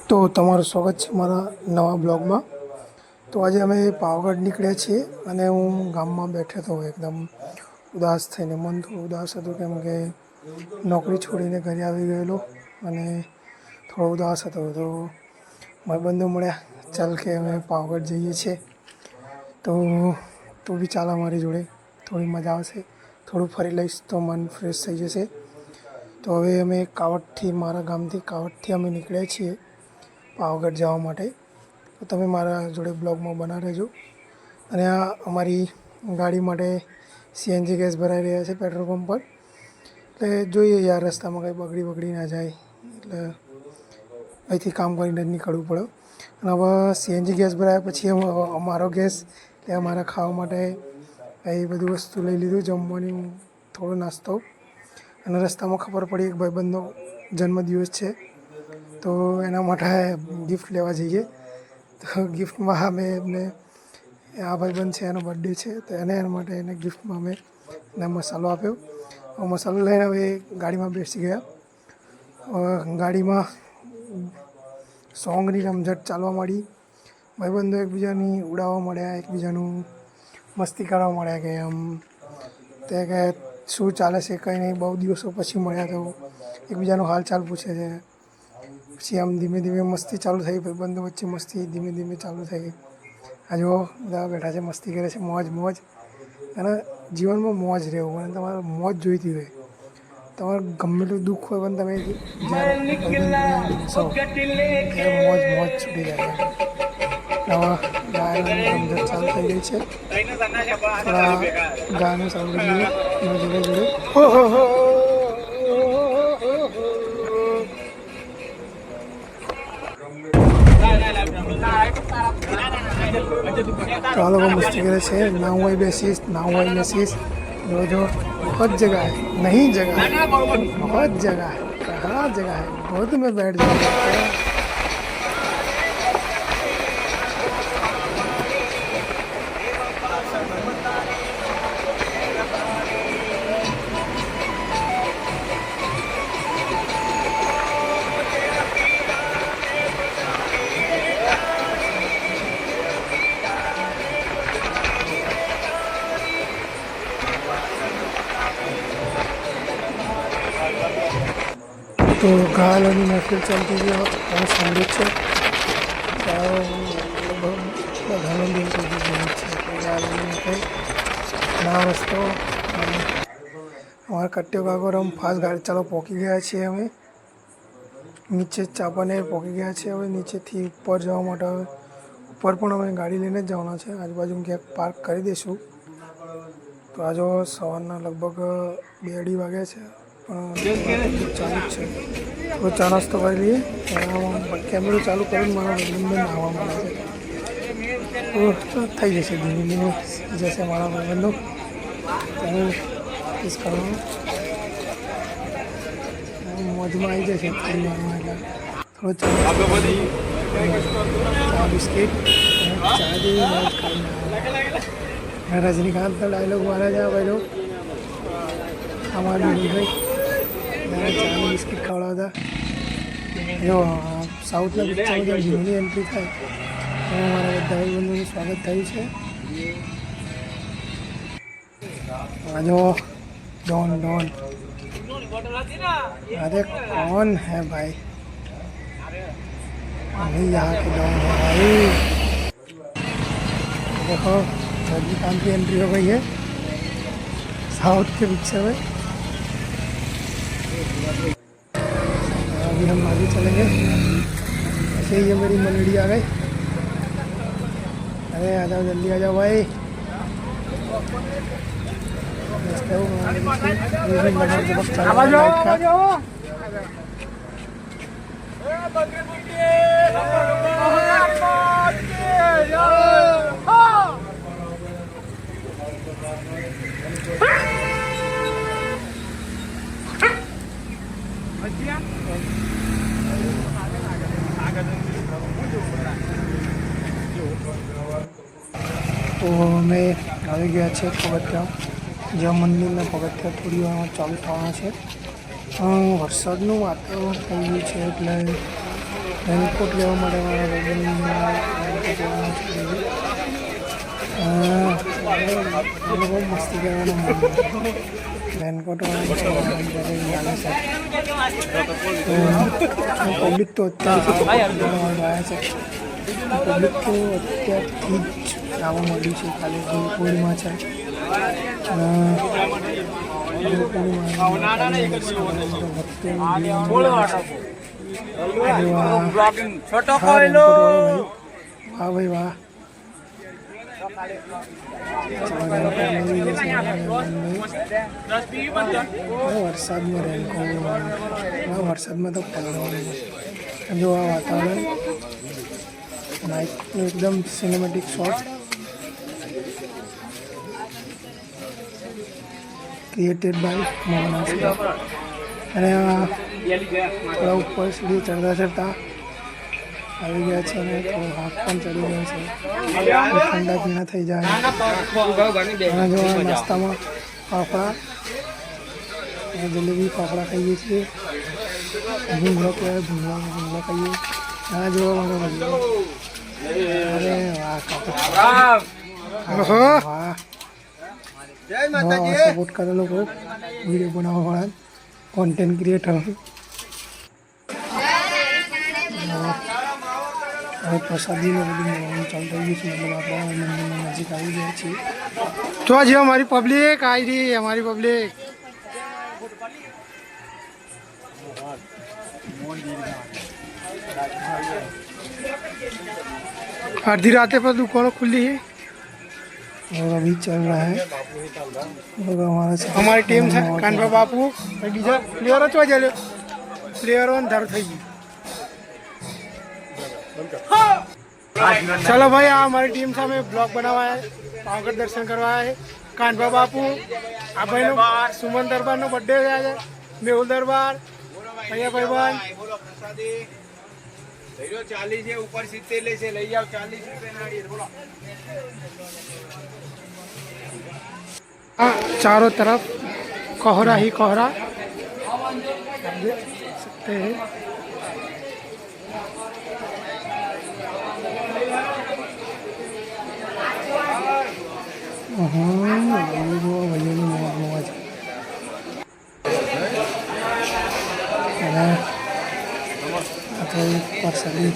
તો તમારું સ્વાગત છે મારા નવા બ્લોગમાં। તો આજે અમે પાવાગઢ નીકળ્યા છીએ અને હું ગામમાં બેઠો હતો એકદમ ઉદાસ થઈને। મન થોડું ઉદાસ હતું કેમ કે નોકરી છોડીને ઘરે આવી ગયેલો અને થોડો ઉદાસ હતો। તો ભાઈબંધો મળ્યા, ચાલ કે અમે પાવાગઢ જઈએ છીએ, તો તું બી ચાલ અમારી જોડે, થોડી મજા આવશે, થોડું ફરી લઈશ તો મન ફ્રેશ થઈ જશે। તો હવે અમે કાવડથી, મારા ગામથી કાવડથી અમે નીકળ્યા છીએ પાવાગઢ જવા માટે। તો તમે મારા જોડે બ્લોગમાં બના રહેજો। અને આ અમારી ગાડી માટે સીએનજી ગેસ ભરાઈ રહ્યા છે પેટ્રોલ પંપ પર, એટલે જોઈએ યાર રસ્તામાં કંઈ બગડી ના જાય, એટલે અહીંથી કામ કરીને જ નીકળવું પડે। અને હવે સીએનજી ગેસ ભરાયા પછી અમારો ગેસ એટલે અમારા ખાવા માટે એ બધી વસ્તુ લઈ લીધું, જમવાની, થોડો નાસ્તો। અને રસ્તામાં ખબર પડી એક ભાઈબંધનો જન્મદિવસ છે, તો એના માટે ગિફ્ટ લેવા જઈએ। તો ગિફ્ટમાં અમે એમને, આ ભાઈબંધ છે એનો બર્થડે છે, તો એના માટે એને ગિફ્ટમાં અમે એને મસાલો આપ્યો। મસાલો લઈને હવે ગાડીમાં બેસી ગયા। ગાડીમાં સોંગની રમઝટ ચાલવા માંડી। ભાઈબંધો એકબીજાની ઉડાવવા માંડ્યા, એકબીજાનું મસ્તી કરવા માંડ્યા કે આમ તે કે શું ચાલે છે, કંઈ નહીં, બહુ દિવસો પછી મળ્યા તો એકબીજાનો હાલચાલ પૂછે છે। પછી આમ ધીમે ધીમે મસ્તી ચાલુ થઈ, ભાઈબંધો વચ્ચે મસ્તી ધીમે ધીમે ચાલુ થઈ। આ જો બધા બેઠા છે, મસ્તી કરે છે, મોજ મોજ। અને જીવનમાં મોજ રહેવું, અને તમારે મોજ જોઈતી હોય, તમારે ગમે તેટલું દુઃખ હોય પણ તમે જ્યારે મોજ મોજ છૂટી જાય। નવા ગાયનની રમઝટ ચાલુ થઈ ગઈ છે, થોડા ગાયનું સાંભળી લઈએ જોડે જોડે। तो आ लोग मस्ती करे छे, ना हुआ बेसीस, ना हुआ बेसीस, जो जो बहुत जगह है, नहीं जगह है, बहुत जगह है, कहाँ जगह है, बहुत में बैठ जाऊँगा। तो गालों की महफिल चलती थी और संगीत से गालों दिन ना रस्तो हमारे कट्टे का हम फास्ट गाड़ी चालो पहुँची गया छे। हमें नीचे चापाने पहुँची गया छे। हमें नीचे थी ऊपर जवा माटे ऊपर पण हमें गाड़ी लईने ज जवाना छे। आजूबाजू क्या पार्क करी देशुं। तो आज सवारना लगभग 2:30 वाग्या छे, चालू છે। તો ચા નાસ્તો કરી લઈએ। કેમેરો ચાલુ કરીને મારા ભાઈબંધને નાહવા મળે છે, તો થઈ જશે, ધીમે ધીમે જશે મારા ભાઈબંધો, હું કિસ કરવાનું મોજમાં આવી જશે થોડી વારમાં। એટલે થોડો ચા બિસ્કીટ ચા જેવી મોજ કરીને રજનીકાંતનો ડાયલોગ મારે છે ભાઈ લો, અમારી ભાઈ ચાની બિસ્કીટ ખવડાવતા। જો સાઉથના પિક્ચરમાં જે હીરોની એન્ટ્રી થાય એમાં મારા બધા ભાઈબંધોનું સ્વાગત થયું છે। जो डॉन डॉन, अरे कौन है भाई, नहीं यहाँ के डॉन है भाई। देखो रजनीकांत की एंट्री हो गई है साउथ के पिक्चर में। अभी हम आगे चलेंगे, ऐसे ही मेरी मलेडी आ गई। अरे आ जाओ, जल्दी आ जाओ भाई। तो मैं આવી ગયા છે પગથિયા, જ્યાં મંદિરના પગથિયા થોડી વારમાં ચાલુ થવાના છે। વરસાદનું વાતાવરણ થઈ ગયું છે એટલે રેનકોટ લેવા માટે મારા ભાઈબંધ બહુ મસ્તી કરવાનો રેનકોટ પબ્લિક તો અત્યારથી આવ્યા છે. પબ્લિક તો અત્યારથી જ આવવા માંડ્યું છે. ખાલી પૂર્ણિમા છે વાહ ભાઈ વાહ. વરસાદમાં રેનકોટ વરસાદમાં તો પલળવાનું. જો આ વાતાવરણ નાઇટનું એકદમ cinematic shot created by Mohan. અને થોડા ઉપર સુધી ચડતા આવી ગયા છે અને થોડો હાથ પણ ચડી ગયો છે. ઠંડા પીણા થઈ જાય. અને જો નાસ્તામાં ફાફડા જલેબી ફાફડા ખાઈએ છીએ. ભૂંગળો કહેવાય, ભૂંગળો ખાઈએ. આ જોવા માટે અરે વાહ સપોર્ટ કરે લોકો વિડીયો બનાવવા વાળા કોન્ટેન્ટ ક્રિએટર. હવે પ્રસાદીને બધું ચાલુ થઈ ગયું છે. મતલબ આપણે મંદિરના નજીક આવી ગયા છીએ. જો જે અમારી પબ્લિક આવી રહી, અમારી પબ્લિક आधी रातें पर दुकानों खुली है और अभी चल रहा है. हमारी टीम है कानबा बापू डीजर प्लेयर तो चले प्लेयर वन धर थी. चलो भाई आ हमारी टीम से हमें ब्लॉग बनावा है. पावागढ़ दर्शन करवाया है. कानबा बापू आ भाई सुमन दरबार नो बर्थडे है. मेहुल दरबार भैया भाईबंध 40 है ऊपर 70 ले से लई जाओ 40 रुपए नाड़ी बोलो. चारों तरफ कोहरा ही कोहरा देख सकते हैं. प्रसादी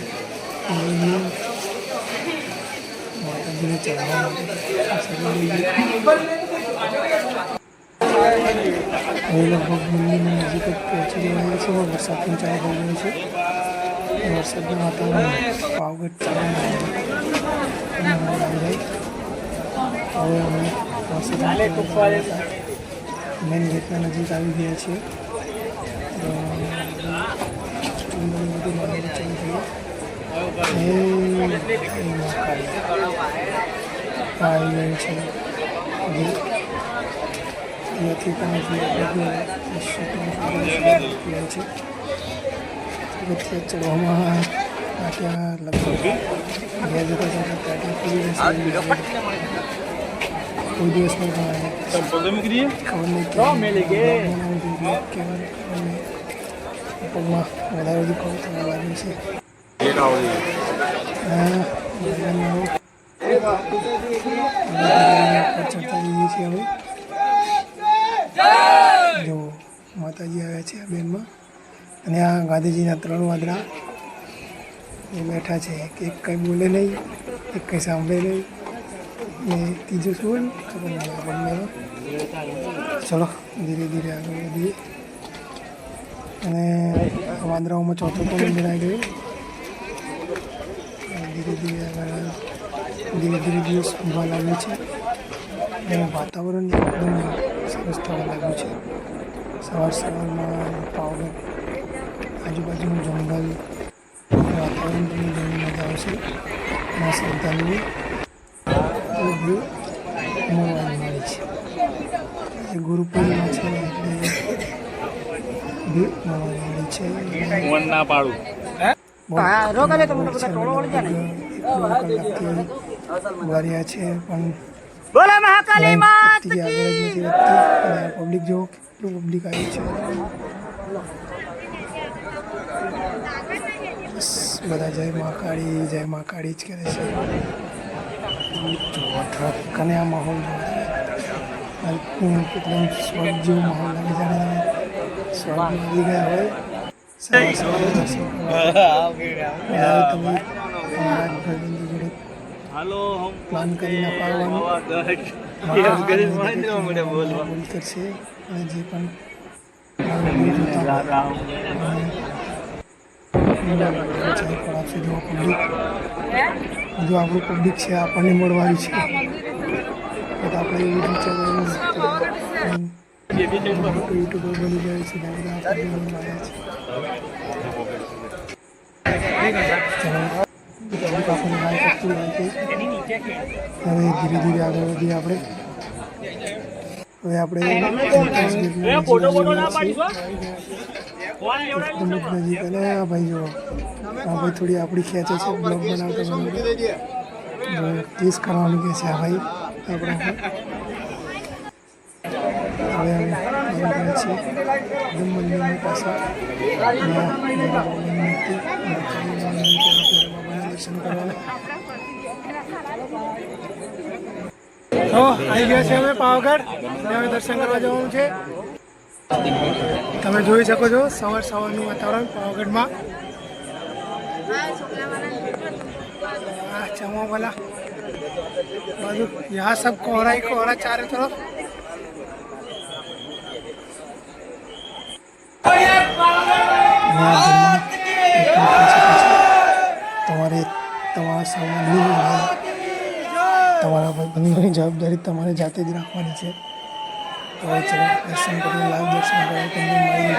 माता जी ने चढ़ावा लगभग मंदिर में नजीक पहुँची गए हैं. वरसाद पण चालू થઈ ગયો છે. વરસાદના વાતાવરણ પાવાગઢ ચાલુ હવે અમે મેન ગેટના નજીક આવી ગયા છીએ. ચડવામાં ત્યાં લગભગ કોઈ દિવસ નહીં ખબર નહીં પગમાં વધારે દુખાવો થવા લાગ્યો છે. ચડતા જઈએ છીએ હવે. જો માતાજી આવ્યા છે આ બેનમાં અને આ ગાંધીજીના 3 વાદળા એ બેઠા છે. એક કંઈ બોલે નહીં, એક કંઈ સાંભળે નહીં ને ત્રીજું શું ખબર નહીં આપણને. ચલો ધીરે ધીરે આગળ વધીએ. અને વાંદરાઓમાં ચોથું પણ મંદિર આવી ગયું. ધીરે ધીરે આગળ ધીરે ધીરે દિવસ ઉભા લાગે છે અને વાતાવરણ એકદમ સરસ થવા લાગ્યું છે. સવારમાં પાવાગઢ આજુબાજુનું જંગલ વાતાવરણ તમને જોઈને મજા આવશે. અને શ્રદ્ધાળુઓ વ્યૂ મળવાની મળે છે. એ ગુરુ પૂર્ણિમા છે એટલે વ્યૂ મળવાની મળે છે. ના પાડું વાર્યા છે પણ પબ્લિક જો કેટલું પબ્લિક આવી છે. બસ બધા જય મા કાળી જ કરે છે. કને આ માહોલ એકદમ સ્વર્ગ જેવો માહોલ લાગે જાણે સ્વર્ગમાં આવી ગયા હોય. સવારે દર્શન કરવા તમે તમારા ભાઈબંધો જોડે પ્લાન કરીને અપાવવાનું બોલ કરશે અને જે પણ બધું આપણું પબ્લિક છે આપણને મળવાનું છે. આપણે એવી રીતે યુટ્યુબર બની ગયા છે. હવે ધીરે ધીરે આગળ વધીએ આપણે. હવે આપણે નજીક અને આ ભાઈ જો આ ભાઈ થોડી આપણી ખેંચે છે બ્લોગ બનાવતા ટેસ્ટ કરવાનું કે છે આ ભાઈ આપણે. હવે અમે છીએ એકદમ મંદિરની પાસે દર્શન કરવાના. તો આવી ગયા છે અમે પાવાગઢ. હવે દર્શન કરવા જવાનું છે. તમે જોઈ શકો છો સવારનું વાતાવરણ પાવાગઢમાં. चमा वाला बाजू यहाँ सब कोहरा ही कोहरा चारों तरफ. તમારે તમારા સામાન લઈ તમારા ભાઈબંધોની જવાબદારી તમારે જાતે જ રાખવાની છે. તો ચલો દર્શન કરી લાઈવ દર્શન કરવા તમને મળી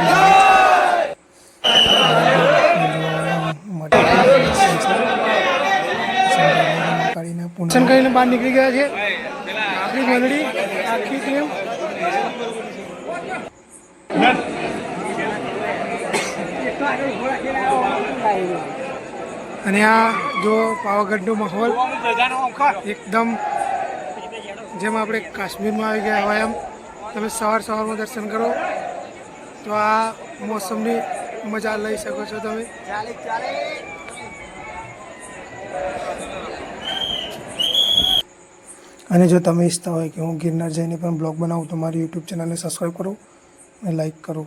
દર્શન કરીને બહાર નીકળી ગયા છે આપણી મંડળી આખી ટીમ. અને આ જો પાવાગઢનો માહોલ એકદમ જેમ આપણે કાશ્મીરમાં આવી ગયા હોય એમ તમે સવારમાં દર્શન કરો તો આ મોસમની મજા લઈ શકો છો તમે. અને જો તમે ઈચ્છતા હોય કે હું ગિરનાર જઈને પણ બ્લોગ બનાવું તો મારી યુટ્યુબ ચેનલને સબસ્ક્રાઈબ કરો અને લાઈક કરો.